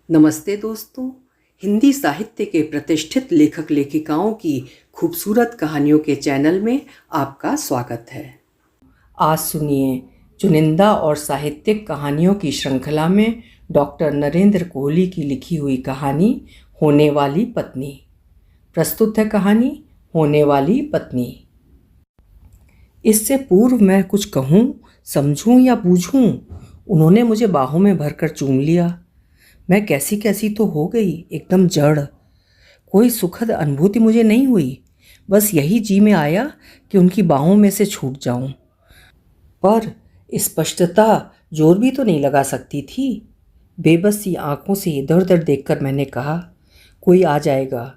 नमस्ते दोस्तों। हिंदी साहित्य के प्रतिष्ठित लेखक लेखिकाओं की खूबसूरत कहानियों के चैनल में आपका स्वागत है। आज सुनिए चुनिंदा और साहित्यिक कहानियों की श्रृंखला में डॉक्टर नरेंद्र कोहली की लिखी हुई कहानी होने वाली पत्नी। प्रस्तुत है कहानी होने वाली पत्नी। इससे पूर्व मैं कुछ कहूँ, समझूं या बूझूं, उन्होंने मुझे बाहों में भरकर चूम लिया। मैं कैसी कैसी तो हो गई, एकदम जड़। कोई सुखद अनुभूति मुझे नहीं हुई। बस यही जी में आया कि उनकी बाहों में से छूट जाऊं। पर स्पष्टता जोर भी तो नहीं लगा सकती थी। बेबस सी आंखों से इधर उधर देखकर मैंने कहा, कोई आ जाएगा।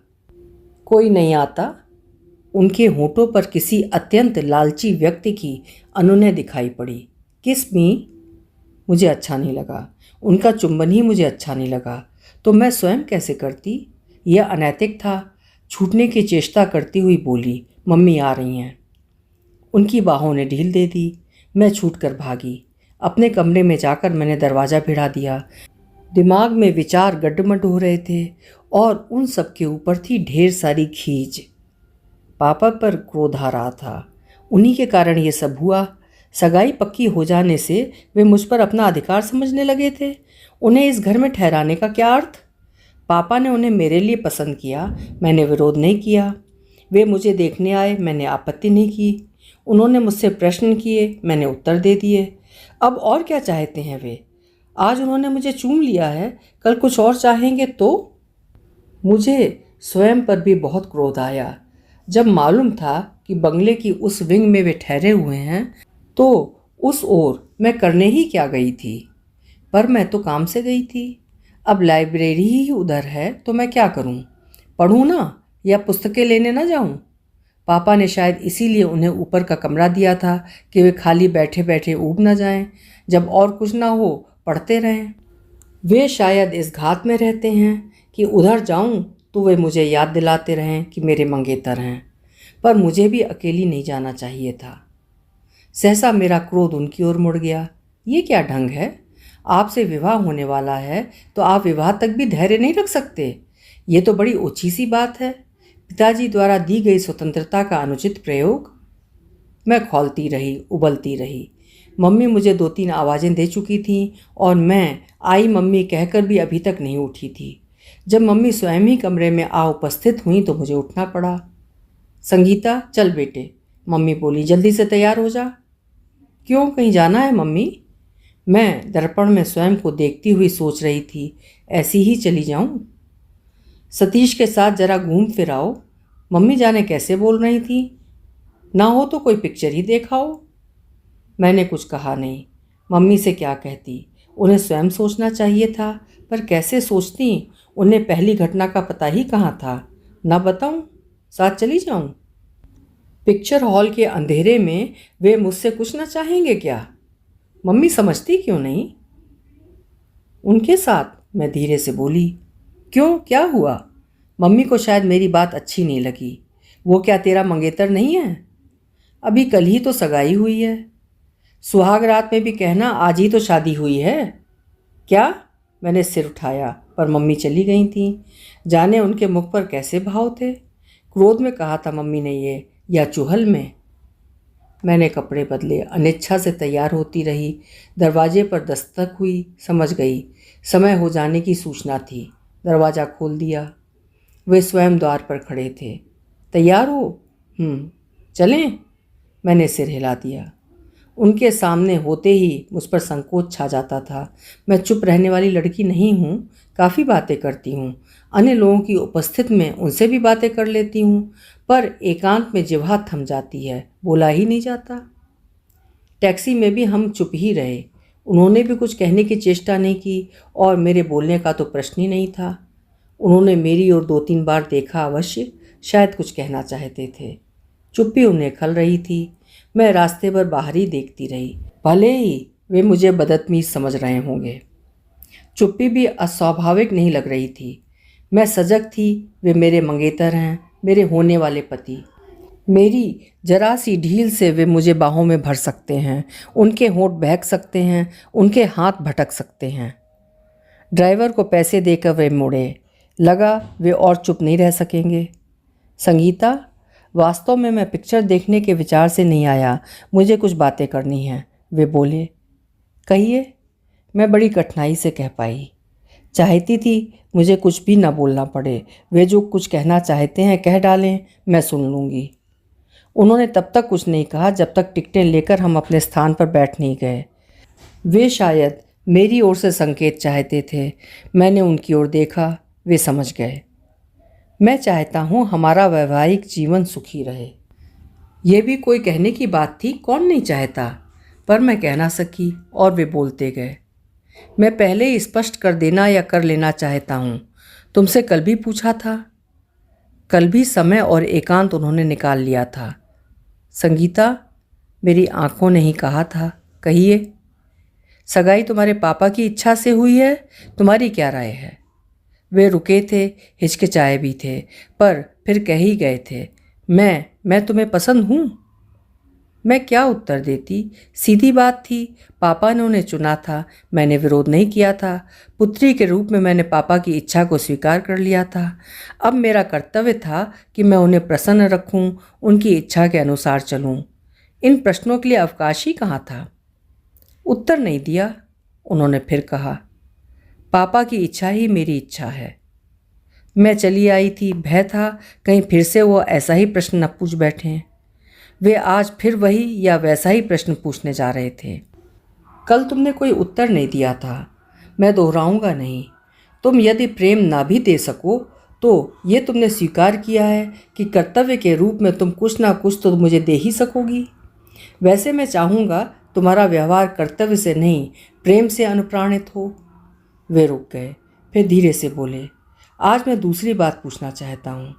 कोई नहीं आता। उनके होठों पर किसी अत्यंत लालची व्यक्ति की अनुनय दिखाई पड़ी। किस मी? मुझे अच्छा नहीं लगा। उनका चुंबन ही मुझे अच्छा नहीं लगा, तो मैं स्वयं कैसे करती? यह अनैतिक था। छूटने की चेष्टा करती हुई बोली, मम्मी आ रही हैं। उनकी बाहों ने ढील दे दी। मैं छूटकर भागी। अपने कमरे में जाकर मैंने दरवाज़ा भिड़ा दिया। दिमाग में विचार गड्डमड हो रहे थे और उन सब के ऊपर थी ढेर सारी खींच। पापा पर क्रोध आ रहा था। उन्हीं के कारण ये सब हुआ। सगाई पक्की हो जाने से वे मुझ पर अपना अधिकार समझने लगे थे। उन्हें इस घर में ठहराने का क्या अर्थ? पापा ने उन्हें मेरे लिए पसंद किया, मैंने विरोध नहीं किया। वे मुझे देखने आए, मैंने आपत्ति नहीं की। उन्होंने मुझसे प्रश्न किए, मैंने उत्तर दे दिए। अब और क्या चाहते हैं वे? आज उन्होंने मुझे चूम लिया है, कल कुछ और चाहेंगे तो? मुझे स्वयं पर भी बहुत क्रोध आया। जब मालूम था कि बंगले की उस विंग में वे ठहरे हुए हैं, तो उस ओर मैं करने ही क्या गई थी? पर मैं तो काम से गई थी। अब लाइब्रेरी ही उधर है, तो मैं क्या करूं? पढ़ूं ना, या पुस्तकें लेने ना जाऊं? पापा ने शायद इसीलिए उन्हें ऊपर का कमरा दिया था कि वे खाली बैठे बैठे ऊब ना जाएं। जब और कुछ ना हो, पढ़ते रहें। वे शायद इस घात में रहते हैं कि उधर जाऊं तो वे मुझे याद दिलाते रहें कि मेरे मंगेतर हैं। पर मुझे भी अकेली नहीं जाना चाहिए था। सहसा मेरा क्रोध उनकी ओर मुड़ गया। ये क्या ढंग है? आपसे विवाह होने वाला है तो आप विवाह तक भी धैर्य नहीं रख सकते? ये तो बड़ी ओछी सी बात है। पिताजी द्वारा दी गई स्वतंत्रता का अनुचित प्रयोग। मैं खौलती रही, उबलती रही। मम्मी मुझे 2-3 आवाज़ें दे चुकी थीं और मैं आई मम्मी कहकर भी अभी तक नहीं उठी थी। जब मम्मी स्वयं ही कमरे में आ उपस्थित हुई तो मुझे उठना पड़ा। संगीता, चल बेटे, मम्मी बोली, जल्दी से तैयार हो जा। क्यों, कहीं जाना है मम्मी? मैं दर्पण में स्वयं को देखती हुई सोच रही थी, ऐसी ही चली जाऊं? सतीश के साथ जरा घूम फिर आओ। मम्मी जाने कैसे बोल रही थी, ना हो तो कोई पिक्चर ही देखाओ। मैंने कुछ कहा नहीं। मम्मी से क्या कहती, उन्हें स्वयं सोचना चाहिए था। पर कैसे सोचती? उन्हें पहली घटना का पता ही कहाँ था। ना बताऊं, साथ चली जाऊं? पिक्चर हॉल के अंधेरे में वे मुझसे कुछ ना चाहेंगे क्या? मम्मी समझती क्यों नहीं? उनके साथ, मैं धीरे से बोली। क्यों, क्या हुआ? मम्मी को शायद मेरी बात अच्छी नहीं लगी। वो क्या तेरा मंगेतर नहीं है? अभी कल ही तो सगाई हुई है। सुहाग रात में भी कहना आज ही तो शादी हुई है। क्या? मैंने सिर उठाया, पर मम्मी चली गई थीं। जाने उनके मुख पर कैसे भाव थे। क्रोध में कहा था मम्मी ने ये, या चुहल में? मैंने कपड़े बदले, अनिच्छा से तैयार होती रही। दरवाजे पर दस्तक हुई, समझ गई समय हो जाने की सूचना थी। दरवाज़ा खोल दिया। वे स्वयं द्वार पर खड़े थे। तैयार हो? चलें? मैंने सिर हिला दिया। उनके सामने होते ही मुझ पर संकोच छा जाता था। मैं चुप रहने वाली लड़की नहीं हूँ, काफ़ी बातें करती हूँ। अन्य लोगों की उपस्थिति में उनसे भी बातें कर लेती हूँ, पर एकांत में जिह्वा थम जाती है, बोला ही नहीं जाता। टैक्सी में भी हम चुप ही रहे। उन्होंने भी कुछ कहने की चेष्टा नहीं की और मेरे बोलने का तो प्रश्न ही नहीं था। उन्होंने मेरी ओर 2-3 बार देखा अवश्य, शायद कुछ कहना चाहते थे। चुप्पी उन्हें खल रही थी। मैं रास्ते भर बाहर ही देखती रही। भले ही वे मुझे बदतमीज समझ रहे होंगे। चुप्पी भी अस्वाभाविक नहीं लग रही थी। मैं सजग थी, वे मेरे मंगेतर हैं, मेरे होने वाले पति। मेरी जरा सी ढील से वे मुझे बाहों में भर सकते हैं, उनके होंठ बहक सकते हैं, उनके हाथ भटक सकते हैं। ड्राइवर को पैसे देकर वे मुड़े। लगा वे और चुप नहीं रह सकेंगे। संगीता, वास्तव में मैं पिक्चर देखने के विचार से नहीं आया, मुझे कुछ बातें करनी हैं, वे बोले। कहिए, मैं बड़ी कठिनाई से कह पाई। चाहती थी मुझे कुछ भी ना बोलना पड़े, वे जो कुछ कहना चाहते हैं कह डालें, मैं सुन लूँगी। उन्होंने तब तक कुछ नहीं कहा जब तक टिकटें लेकर हम अपने स्थान पर बैठ नहीं गए। वे शायद मेरी ओर से संकेत चाहते थे। मैंने उनकी ओर देखा, वे समझ गए। मैं चाहता हूँ हमारा वैवाहिक जीवन सुखी रहे। ये भी कोई कहने की बात थी, कौन नहीं चाहता, पर मैं कह ना सकी और वे बोलते गए। मैं पहले ही स्पष्ट कर देना या कर लेना चाहता हूँ। तुमसे कल भी पूछा था। कल भी समय और एकांत उन्होंने निकाल लिया था। संगीता, मेरी आंखों ने ही कहा था, कहिए। सगाई तुम्हारे पापा की इच्छा से हुई है, तुम्हारी क्या राय है? वे रुके थे, हिचकिचाए भी थे, पर फिर कह ही गए थे, मैं तुम्हें पसंद हूँ। मैं क्या उत्तर देती? सीधी बात थी, पापा ने उन्हें चुना था, मैंने विरोध नहीं किया था। पुत्री के रूप में मैंने पापा की इच्छा को स्वीकार कर लिया था। अब मेरा कर्तव्य था कि मैं उन्हें प्रसन्न रखूं, उनकी इच्छा के अनुसार चलूं। इन प्रश्नों के लिए अवकाश ही कहाँ था? उत्तर नहीं दिया। उन्होंने फिर कहा, पापा की इच्छा ही मेरी इच्छा है। मैं चली आई थी, भय था कहीं फिर से वो ऐसा ही प्रश्न न पूछ बैठें। वे आज फिर वही या वैसा ही प्रश्न पूछने जा रहे थे। कल तुमने कोई उत्तर नहीं दिया था, मैं दोहराऊंगा नहीं। तुम यदि प्रेम ना भी दे सको तो ये तुमने स्वीकार किया है कि कर्तव्य के रूप में तुम कुछ ना कुछ तो मुझे दे ही सकोगी। वैसे मैं चाहूँगा तुम्हारा व्यवहार कर्तव्य से नहीं, प्रेम से अनुप्राणित हो। वे रुक गए, फिर धीरे से बोले, आज मैं दूसरी बात पूछना चाहता हूँ।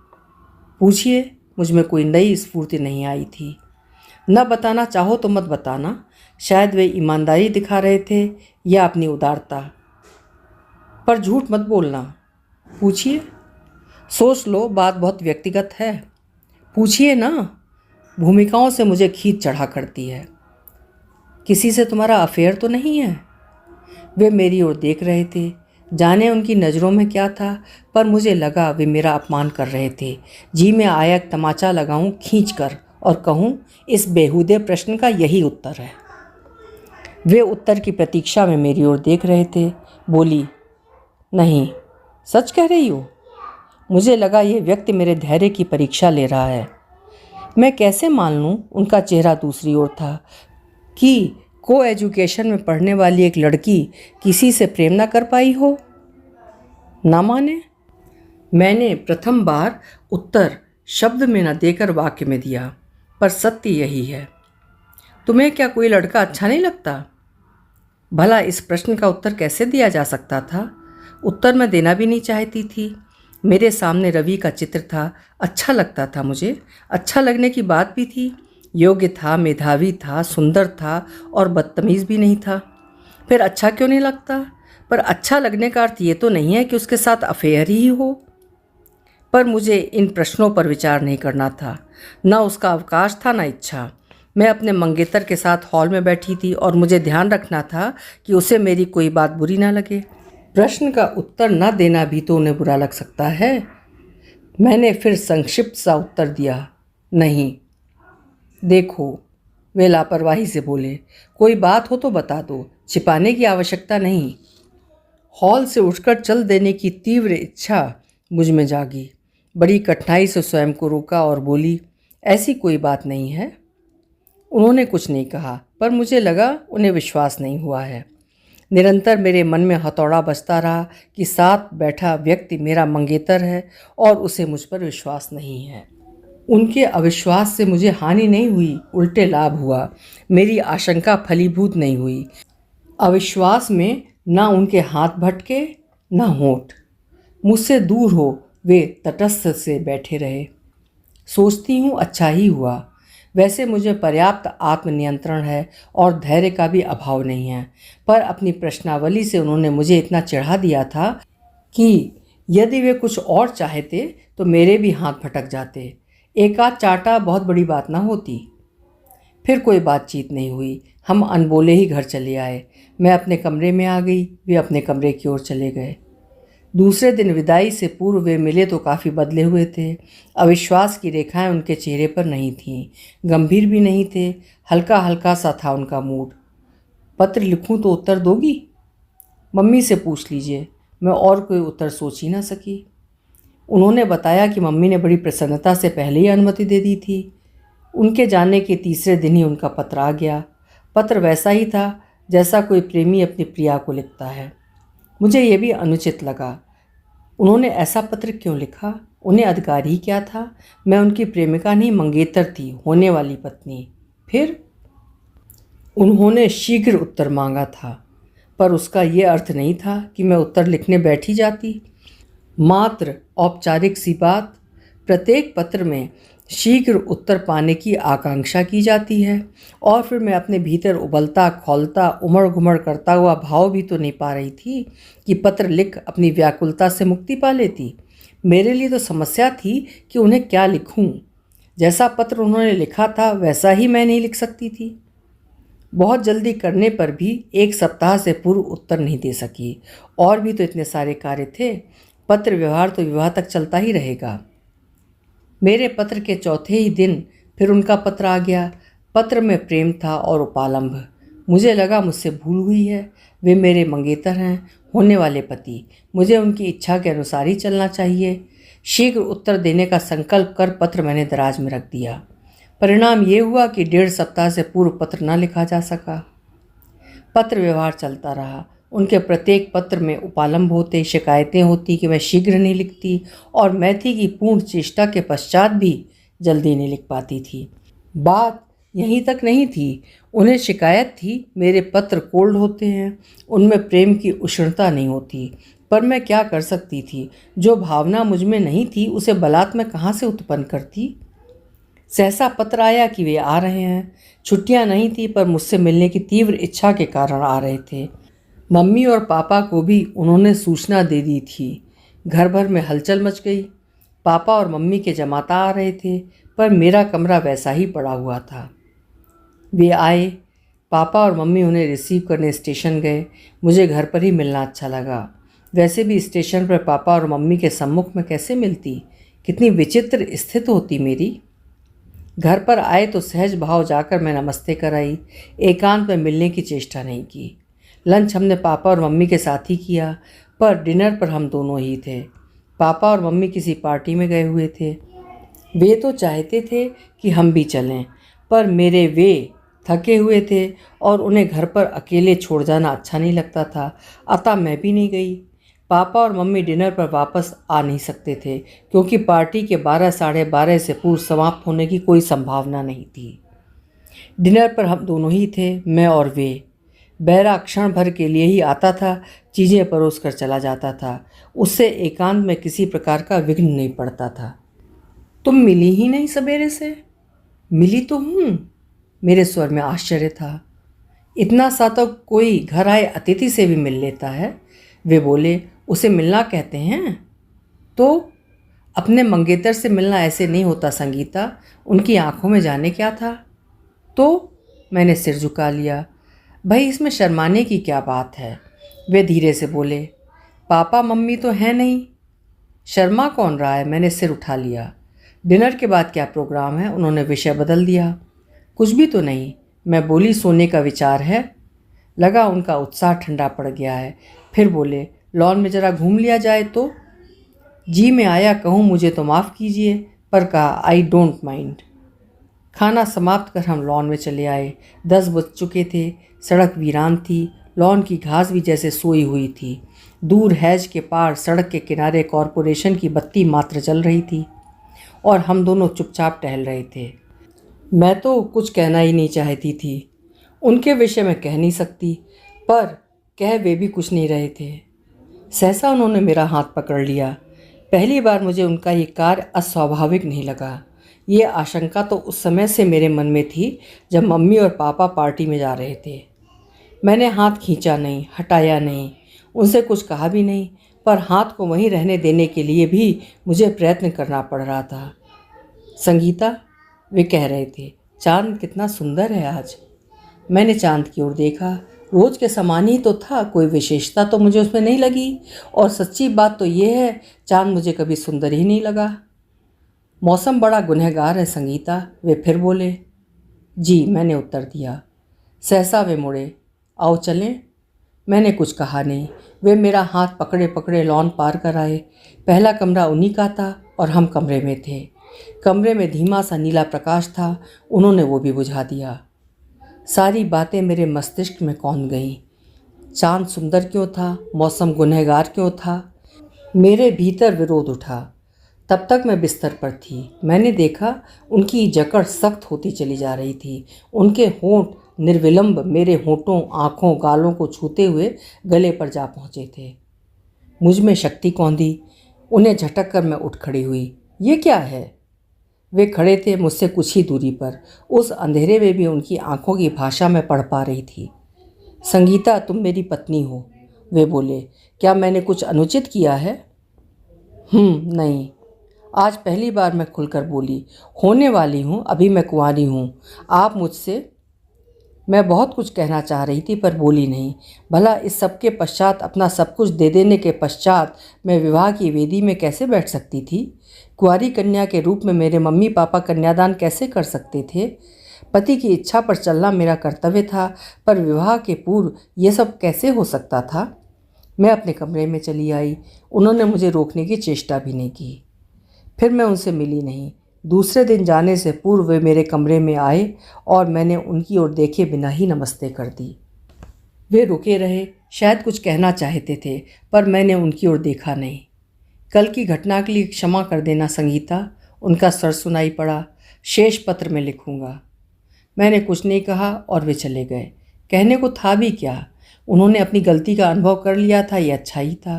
पूछिए। मुझ में कोई नई स्फूर्ति नहीं आई थी। न बताना चाहो तो मत बताना। शायद वे ईमानदारी दिखा रहे थे या अपनी उदारता, पर झूठ मत बोलना। पूछिए। सोच लो, बात बहुत व्यक्तिगत है। पूछिए ना। भूमिकाओं से मुझे खींच चढ़ा करती है। किसी से तुम्हारा अफेयर तो नहीं है? वे मेरी ओर देख रहे थे, जाने उनकी नज़रों में क्या था, पर मुझे लगा वे मेरा अपमान कर रहे थे। जी में आया तमाचा लगाऊं खींचकर और कहूं, इस बेहूदे प्रश्न का यही उत्तर है। वे उत्तर की प्रतीक्षा में मेरी ओर देख रहे थे। बोली, नहीं, सच कह रही हो? मुझे लगा ये व्यक्ति मेरे धैर्य की परीक्षा ले रहा है। मैं कैसे मान लूं? उनका चेहरा दूसरी ओर था कि को एजुकेशन में पढ़ने वाली एक लड़की किसी से प्रेम ना कर पाई हो। ना माने। मैंने प्रथम बार उत्तर शब्द में न देकर वाक्य में दिया, पर सत्य यही है। तुम्हें क्या कोई लड़का अच्छा नहीं लगता? भला इस प्रश्न का उत्तर कैसे दिया जा सकता था? उत्तर मैं देना भी नहीं चाहती थी। मेरे सामने रवि का चित्र था, अच्छा लगता था मुझे। अच्छा लगने की बात भी थी। योग्य था, मेधावी था, सुंदर था और बदतमीज़ भी नहीं था। फिर अच्छा क्यों नहीं लगता? पर अच्छा लगने का अर्थ ये तो नहीं है कि उसके साथ अफेयर ही हो। पर मुझे इन प्रश्नों पर विचार नहीं करना था। ना उसका अवकाश था, ना इच्छा। मैं अपने मंगेतर के साथ हॉल में बैठी थी और मुझे ध्यान रखना था कि उसे मेरी कोई बात बुरी ना लगे। प्रश्न का उत्तर न देना भी तो उन्हें बुरा लग सकता है। मैंने फिर संक्षिप्त सा उत्तर दिया, नहीं। देखो, वे लापरवाही से बोले, कोई बात हो तो बता दो, छिपाने की आवश्यकता नहीं। हॉल से उठकर चल देने की तीव्र इच्छा मुझ में जागी। बड़ी कठिनाई से स्वयं को रोका और बोली, ऐसी कोई बात नहीं है। उन्होंने कुछ नहीं कहा, पर मुझे लगा उन्हें विश्वास नहीं हुआ है। निरंतर मेरे मन में हथौड़ा बजता रहा कि साथ बैठा व्यक्ति मेरा मंगेतर है और उसे मुझ पर विश्वास नहीं है। उनके अविश्वास से मुझे हानि नहीं हुई, उल्टे लाभ हुआ। मेरी आशंका फलीभूत नहीं हुई। अविश्वास में ना उनके हाथ भटके, ना होंठ। मुझसे दूर हो वे तटस्थ से बैठे रहे। सोचती हूँ अच्छा ही हुआ। वैसे मुझे पर्याप्त आत्मनियंत्रण है और धैर्य का भी अभाव नहीं है, पर अपनी प्रश्नावली से उन्होंने मुझे इतना चिढ़ा दिया था कि यदि वे कुछ और चाहते तो मेरे भी हाथ भटक जाते। एक आध चाटा बहुत बड़ी बात ना होती। फिर कोई बातचीत नहीं हुई। हम अनबोले ही घर चले आए। मैं अपने कमरे में आ गई, वे अपने कमरे की ओर चले गए। दूसरे दिन विदाई से पूर्व वे मिले तो काफ़ी बदले हुए थे। अविश्वास की रेखाएं उनके चेहरे पर नहीं थीं, गंभीर भी नहीं थे, हल्का हल्का सा था उनका मूड। पत्र लिखूं तो उत्तर दोगी? मम्मी से पूछ लीजिए। मैं और कोई उत्तर सोच ही ना सकी। उन्होंने बताया कि मम्मी ने बड़ी प्रसन्नता से पहले ही अनुमति दे दी थी। उनके जाने के तीसरे दिन ही उनका पत्र आ गया। पत्र वैसा ही था जैसा कोई प्रेमी अपनी प्रिया को लिखता है। मुझे ये भी अनुचित लगा। उन्होंने ऐसा पत्र क्यों लिखा? उन्हें अधिकार ही क्या था? मैं उनकी प्रेमिका नहीं, मंगेतर थी, होने वाली पत्नी। फिर उन्होंने शीघ्र उत्तर मांगा था, पर उसका ये अर्थ नहीं था कि मैं उत्तर लिखने बैठी जाती। मात्र औपचारिक सी बात। प्रत्येक पत्र में शीघ्र उत्तर पाने की आकांक्षा की जाती है, और फिर मैं अपने भीतर उबलता खौलता उमड़ घुमड़ करता हुआ भाव भी तो नहीं पा रही थी कि पत्र लिख अपनी व्याकुलता से मुक्ति पा लेती। मेरे लिए तो समस्या थी कि उन्हें क्या लिखूं। जैसा पत्र उन्होंने लिखा था वैसा ही मैं नहीं लिख सकती थी। बहुत जल्दी करने पर भी 1 सप्ताह से पूर्व उत्तर नहीं दे सकी। और भी तो इतने सारे कार्य थे। पत्र व्यवहार तो विवाह तक चलता ही रहेगा। मेरे पत्र के चौथे ही दिन फिर उनका पत्र आ गया। पत्र में प्रेम था और उपालंभ। मुझे लगा मुझसे भूल हुई है। वे मेरे मंगेतर हैं, होने वाले पति। मुझे उनकी इच्छा के अनुसार ही चलना चाहिए। शीघ्र उत्तर देने का संकल्प कर पत्र मैंने दराज में रख दिया। परिणाम ये हुआ कि 1.5 सप्ताह से पूर्व पत्र न लिखा जा सका। पत्र व्यवहार चलता रहा। उनके प्रत्येक पत्र में उपालंभ होते, शिकायतें होती कि मैं शीघ्र नहीं लिखती, और मैं थी कि पूर्ण चेष्टा के पश्चात भी जल्दी नहीं लिख पाती थी। बात यहीं तक नहीं थी। उन्हें शिकायत थी मेरे पत्र कोल्ड होते हैं, उनमें प्रेम की उष्णता नहीं होती। पर मैं क्या कर सकती थी? जो भावना मुझ में नहीं थी उसे बलात् मैं कहाँ से उत्पन्न करती? सहसा पत्र आया कि वे आ रहे हैं। छुट्टियां नहीं थी, पर मुझसे मिलने की तीव्र इच्छा के कारण आ रहे थे। मम्मी और पापा को भी उन्होंने सूचना दे दी थी। घर भर में हलचल मच गई। पापा और मम्मी के जमाता आ रहे थे, पर मेरा कमरा वैसा ही पड़ा हुआ था। वे आए। पापा और मम्मी उन्हें रिसीव करने स्टेशन गए। मुझे घर पर ही मिलना अच्छा लगा। वैसे भी स्टेशन पर पापा और मम्मी के सम्मुख में कैसे मिलती? कितनी विचित्र स्थिति होती मेरी। घर पर आए तो सहज भाव जाकर मैं नमस्ते कराई। एकांत में मिलने की चेष्टा नहीं की। लंच हमने पापा और मम्मी के साथ ही किया, पर डिनर पर हम दोनों ही थे। पापा और मम्मी किसी पार्टी में गए हुए थे। वे तो चाहते थे कि हम भी चलें, पर मेरे वे थके हुए थे और उन्हें घर पर अकेले छोड़ जाना अच्छा नहीं लगता था, अतः मैं भी नहीं गई। पापा और मम्मी डिनर पर वापस आ नहीं सकते थे, क्योंकि पार्टी के 12 साढ़े 12 से पूर्व समाप्त होने की कोई संभावना नहीं थी। डिनर पर हम दोनों ही थे, मैं और वे। बहरा क्षण भर के लिए ही आता था, चीज़ें परोस कर चला जाता था। उससे एकांत में किसी प्रकार का विघ्न नहीं पड़ता था। तुम मिली ही नहीं सवेरे से? मिली तो हूँ। मेरे स्वर में आश्चर्य था। इतना सा तो कोई घर आए अतिथि से भी मिल लेता है। वे बोले, उसे मिलना कहते हैं? तो अपने मंगेतर से मिलना ऐसे नहीं होता संगीता। उनकी आंखों में जाने क्या था? तो मैंने सिर झुका लिया। भाई, इसमें शर्माने की क्या बात है? वे धीरे से बोले, पापा मम्मी तो हैं नहीं। शर्मा कौन रहा है? मैंने सिर उठा लिया। डिनर के बाद क्या प्रोग्राम है? उन्होंने विषय बदल दिया। कुछ भी तो नहीं। मैं बोली, सोने का विचार है। लगा उनका उत्साह ठंडा पड़ गया है। फिर बोले, लॉन में ज़रा घूम लिया जाए तो? जी में आया कहूँ मुझे तो माफ़ कीजिए, पर कहा आई डोंट माइंड। खाना समाप्त कर हम लॉन में चले आए। 10 बज चुके थे। सड़क वीरान थी। लॉन की घास भी जैसे सोई हुई थी। दूर हैज के पार सड़क के किनारे कॉरपोरेशन की बत्ती मात्र जल रही थी, और हम दोनों चुपचाप टहल रहे थे। मैं तो कुछ कहना ही नहीं चाहती थी। उनके विषय में कह नहीं सकती, पर कह वे भी कुछ नहीं रहे थे। सहसा उन्होंने मेरा हाथ पकड़ लिया। पहली बार मुझे उनका ये कार्य अस्वाभाविक नहीं लगा। ये आशंका तो उस समय से मेरे मन में थी जब मम्मी और पापा पार्टी में जा रहे थे। मैंने हाथ खींचा नहीं, हटाया नहीं, उनसे कुछ कहा भी नहीं, पर हाथ को वहीं रहने देने के लिए भी मुझे प्रयत्न करना पड़ रहा था। संगीता, वे कह रहे थे, चांद कितना सुंदर है आज। मैंने चांद की ओर देखा। रोज के समान ही तो था, कोई विशेषता तो मुझे उसमें नहीं लगी। और सच्ची बात तो ये है, चांद मुझे कभी सुंदर ही नहीं लगा। मौसम बड़ा गुनहगार है संगीता, वे फिर बोले। जी, मैंने उत्तर दिया। सहसा वे मुड़े। आओ चलें। मैंने कुछ कहा नहीं। वे मेरा हाथ पकड़े पकड़े लॉन पार कर आए। पहला कमरा उन्हीं का था और हम कमरे में थे। कमरे में धीमा सा नीला प्रकाश था, उन्होंने वो भी बुझा दिया। सारी बातें मेरे मस्तिष्क में कौंध गईं। चांद सुंदर क्यों था, मौसम गुनहगार क्यों था, मेरे भीतर विरोध उठा। तब तक मैं बिस्तर पर थी। मैंने देखा उनकी जकड़ सख्त होती चली जा रही थी। उनके होंठ निर्विलंब मेरे होंठों, आँखों, गालों को छूते हुए गले पर जा पहुँचे थे। मुझ में शक्ति कौंधी। उन्हें झटक कर मैं उठ खड़ी हुई। ये क्या है? वे खड़े थे मुझसे कुछ ही दूरी पर। उस अंधेरे में भी उनकी आंखों की भाषा मैं पढ़ पा रही थी। संगीता, तुम मेरी पत्नी हो, वे बोले। क्या मैंने कुछ अनुचित किया है? नहीं। आज पहली बार मैं खुलकर बोली। होने वाली हूँ, अभी मैं कुंवारी हूँ। आप मुझसे। मैं बहुत कुछ कहना चाह रही थी पर बोली नहीं। भला इस सब के पश्चात, अपना सब कुछ दे देने के पश्चात मैं विवाह की वेदी में कैसे बैठ सकती थी? कुंवारी कन्या के रूप में मेरे मम्मी पापा कन्यादान कैसे कर सकते थे? पति की इच्छा पर चलना मेरा कर्तव्य था, पर विवाह के पूर्व ये सब कैसे हो सकता था? मैं अपने कमरे में चली आई। उन्होंने मुझे रोकने की चेष्टा भी नहीं की। फिर मैं उनसे मिली नहीं। दूसरे दिन जाने से पूर्व वे मेरे कमरे में आए और मैंने उनकी ओर देखे बिना ही नमस्ते कर दी। वे रुके रहे, शायद कुछ कहना चाहते थे, पर मैंने उनकी ओर देखा नहीं। कल की घटना के लिए क्षमा कर देना संगीता, उनका स्वर सुनाई पड़ा। शेष पत्र में लिखूंगा। मैंने कुछ नहीं कहा और वे चले गए। कहने को था भी क्या? उन्होंने अपनी गलती का अनुभव कर लिया था, ये अच्छा ही था,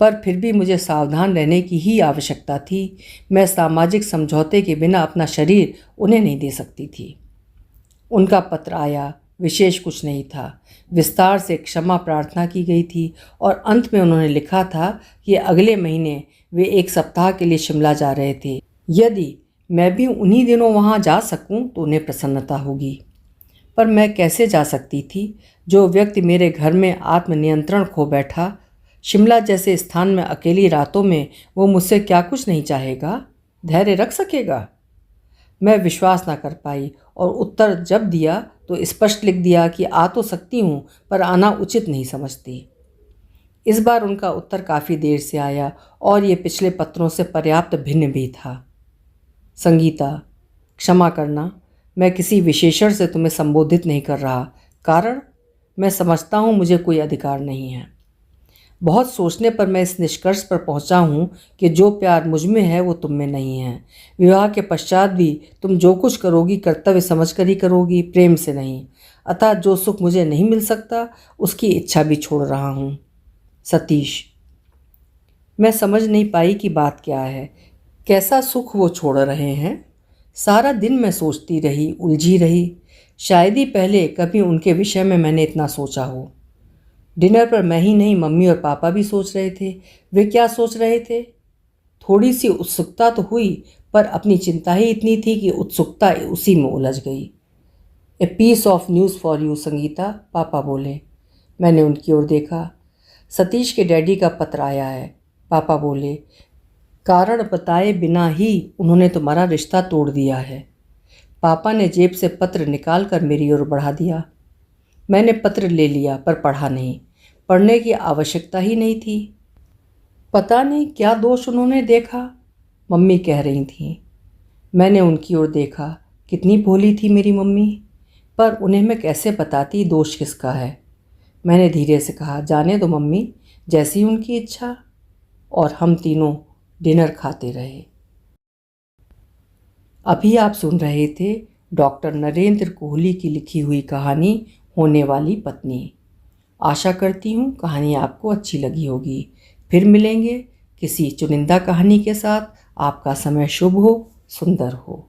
पर फिर भी मुझे सावधान रहने की ही आवश्यकता थी। मैं सामाजिक समझौते के बिना अपना शरीर उन्हें नहीं दे सकती थी। उनका पत्र आया। विशेष कुछ नहीं था। विस्तार से क्षमा प्रार्थना की गई थी और अंत में उन्होंने लिखा था कि अगले महीने वे 1 सप्ताह के लिए शिमला जा रहे थे। यदि मैं भी उन्हीं दिनों वहाँ जा सकूं तो उन्हें प्रसन्नता होगी। पर मैं कैसे जा सकती थी? जो व्यक्ति मेरे घर में आत्मनियंत्रण खो बैठा, शिमला जैसे स्थान में अकेली रातों में वो मुझसे क्या कुछ नहीं चाहेगा? धैर्य रख सकेगा? मैं विश्वास ना कर पाई और उत्तर जब दिया तो स्पष्ट लिख दिया कि आ तो सकती हूँ, पर आना उचित नहीं समझती। इस बार उनका उत्तर काफ़ी देर से आया और ये पिछले पत्रों से पर्याप्त भिन्न भी था। संगीता, क्षमा करना, मैं किसी विशेषण से तुम्हें संबोधित नहीं कर रहा। कारण, मैं समझता हूँ मुझे कोई अधिकार नहीं है। बहुत सोचने पर मैं इस निष्कर्ष पर पहुँचा हूँ कि जो प्यार मुझ में है वो तुम में नहीं है। विवाह के पश्चात भी तुम जो कुछ करोगी कर्तव्य समझकर ही करोगी, प्रेम से नहीं। अतः जो सुख मुझे नहीं मिल सकता उसकी इच्छा भी छोड़ रहा हूँ। सतीश। मैं समझ नहीं पाई कि बात क्या है। कैसा सुख वो छोड़ रहे हैं? सारा दिन मैं सोचती रही, उलझी रही। शायद ही पहले कभी उनके विषय में मैंने इतना सोचा हो। डिनर पर मैं ही नहीं, मम्मी और पापा भी सोच रहे थे। वे क्या सोच रहे थे? थोड़ी सी उत्सुकता तो हुई, पर अपनी चिंता ही इतनी थी कि उत्सुकता उसी में उलझ गई। A piece of news for you Sangeeta, पापा बोले। मैंने उनकी ओर देखा। सतीश के डैडी का पत्र आया है, पापा बोले। कारण बताए बिना ही उन्होंने तुम्हारा रिश्ता तोड़ दिया है। पापा ने जेब से पत्र निकाल कर मेरी ओर बढ़ा दिया। मैंने पत्र ले लिया पर पढ़ा नहीं। पढ़ने की आवश्यकता ही नहीं थी। पता नहीं क्या दोष उन्होंने देखा, मम्मी कह रही थी। मैंने उनकी ओर देखा। कितनी भोली थी मेरी मम्मी, पर उन्हें मैं कैसे बताती दोष किसका है। मैंने धीरे से कहा, जाने दो मम्मी, जैसी उनकी इच्छा। और हम तीनों डिनर खाते रहे। अभी आप सुन रहे थे डॉक्टर नरेंद्र कोहली की लिखी हुई कहानी होने वाली पत्नी। आशा करती हूँ कहानी आपको अच्छी लगी होगी। फिर मिलेंगे किसी चुनिंदा कहानी के साथ। आपका समय शुभ हो, सुंदर हो।